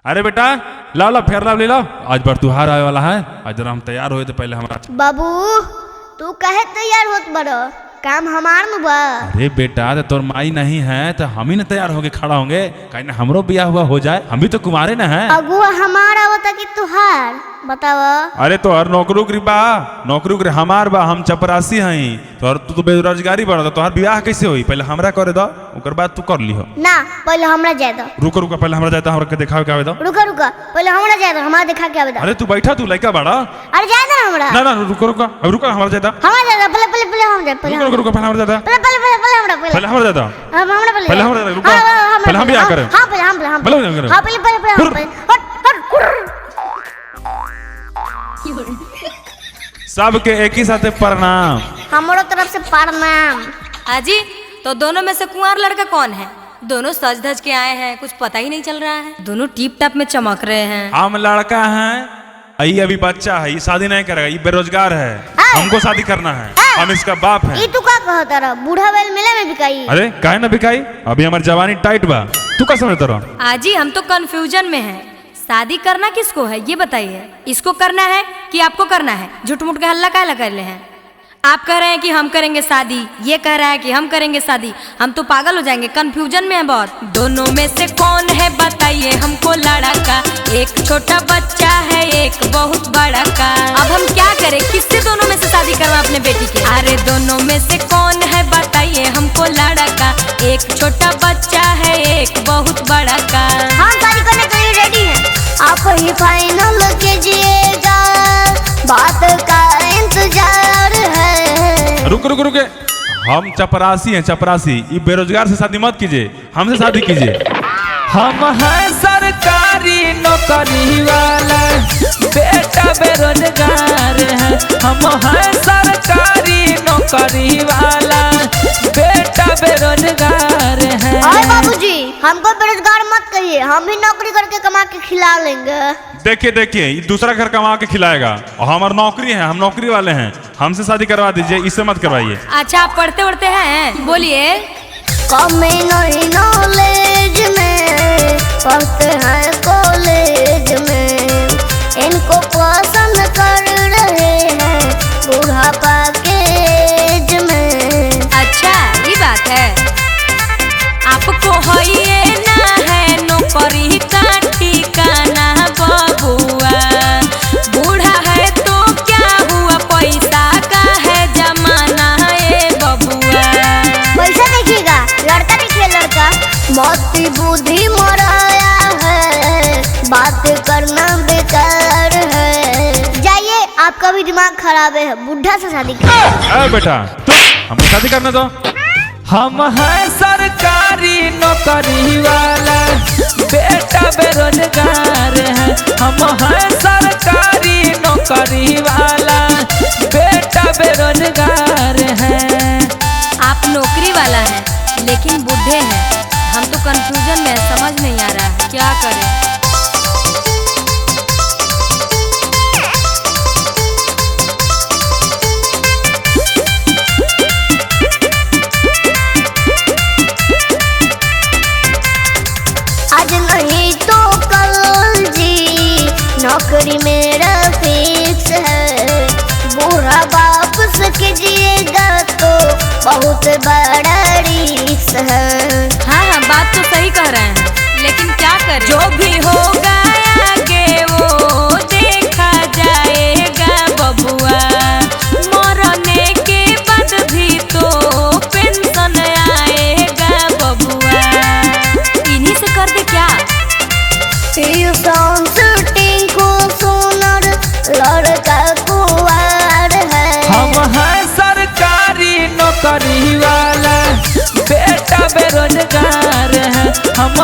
अरे बेटा लाओ ला फेर लाओ ले लो, आज बार त्योहार आने वाला है। आज जरा हम तैयार हुए तो पहले हमारा बाबू तू कहे तैयार होत बड़ो, काम हमार न बा। अरे बेटा तो तोर माई नहीं है तो हम ही ना तैयार होके खड़ा होंगे, कहीं ना हमरो ब्याह हुआ हो जाए, हम भी तो कुमारे ना हैं। अगुआ हमारा होता कि तुहार बताव। अरे तो हर नौकरी बा, नौकरी हमार बा, हम चपरासी हई तो तू तो बेरोजगारी बड़ा, तो हर ब्याह कैसे होई? पहले हमरा करे दो, ओकर बाद तू कर लिहो। ना पहले हमरा जाए दो। रुको रुको पहले हमरा जाता, हमरा के दिखावे के आवे दो। रुका रुका पहले हमरा जाए दो, हमरा दिखा के आवे दो। अरे तू बैठा, तू लड़का बड़ा। अरे जाए दो हमरा। ना ना रुको रुको, अब रुको हमरा जाता। हमरा जाए दो, पहले पहले पहले हम जाए, पहले रुको रुको पहले हमरा जाता, पहले पहले पहले पहले हमरा पहले हमरा जाता, हमरा पहले पहले हमरा रुको, पहले हम ब्याह करें। हां पहले हम पहले हम करें। हां पहले पहले पहले सबके एक ही साथे प्रणाम। हमरो तरफ से प्रणाम। आजी तो दोनों में से कुंवार लड़का कौन है? दोनों सज धज के आए हैं, कुछ पता ही नहीं चल रहा है। दोनों टीप टाप में चमक रहे हैं। हम लड़का हैं, ये अभी बच्चा है, ये शादी नहीं करेगा, ये बेरोजगार है, हमको शादी करना है, हम इसका बाप है। ई तू का कहत रहा? बूढ़ा बैल मेले में बिकाई। अरे काहे ना बिकाई, अभी हमारी जवानी टाइट बा, तू क्या समझता रहा? आजी हम तो कंफ्यूजन में हैं, शादी करना किसको है ये बताइए। इसको करना है कि आपको करना है? झूठ मूठ के हल्ला काहे कर ले हैं? आप कह रहे हैं कि हम करेंगे शादी, ये कह रहा है कि हम करेंगे शादी, हम तो पागल हो जाएंगे, कंफ्यूजन में है बहुत। दोनों में से कौन है बताइए हमको लड़का? एक छोटा बच्चा है, एक बहुत बड़ा का। अब हम क्या करें, किससे दोनों में से शादी करवा अपने बेटी के? अरे दोनों में से कौन है बताइए हमको लड़का? एक छोटा बच्चा है, एक बहुत बड़ा का। हम शादी करने के लिए रेडी हैं, आप ही फाइनल कीजिएगा, बात का इंतजार है। रुक रुक रुके, हम चपरासी हैं, चपरासी, ये बेरोजगार से शादी मत कीजिए, हमसे शादी कीजिए। हम हैं सरकारी नौकरी वाला, बेटा बेरोजगार है। हम हैं सरकारी नौकरी वाला, बेटा बेरोजगार है। अरे बाबूजी हमको बेरोजगार मत कहिए, हम भी नौकरी करके कमा के खिला लेंगे। देखिए देखिए, ये दूसरा घर कमा के खिलाएगा और हमारी नौकरी है, हम नौकरी वाले हैं, हमसे शादी करवा दीजिए, इससे मत करवाइए। अच्छा आप पढ़ते वढ़ते हैं? बोलिए। कम नहीं नॉलेज में पढ़ते हैं कॉलेज में, इनको पसंद कर रहे हैं बुढ़ापा के एज में। अच्छा ये बात है, आपको होइए ना है नौकरी का ठिकाना बबुआ, बूढ़ा है तो क्या हुआ, पैसा का है जमाना है बबुआ। पैसा देखिएगा, लड़का देखिए लड़का, मोती बुद्धि मराया है, बात करना बेकार है। जाइए आपका भी दिमाग खराब है, बुढ़ा से शादी कर। बेटा तू हमको शादी करने दो। हम हैं सरकारी नौकरी वाला, बेटा बेरोजगार है। हम हैं सरकारी नौकरी वाला, बेटा बेरोजगार है। आप नौकरी वाला है लेकिन बूढ़े हैं, हम तो कंफ्यूजन में, समझ नहीं आ रहा है क्या करें। आज नहीं तो कल जी नौकरी मेरा फिक्स है, बुरा बाप से कीजिएगा तो बहुत बड़ा रिस्क है। हाँ हाँ बात तो सही कह रहे हैं, लेकिन क्या करें? जो भी होगा आगे वो देखा जाएगा बबुआ, मरने के बाद भी तो पेंशन आएगा बबुआ। इन्हीं से कर दे क्या? ट्यूशन शूटिंग को सुनर लड़का कुंवार है। हम हैं सरकारी नौकरी वाला, बेटा बेरोजगार है। हम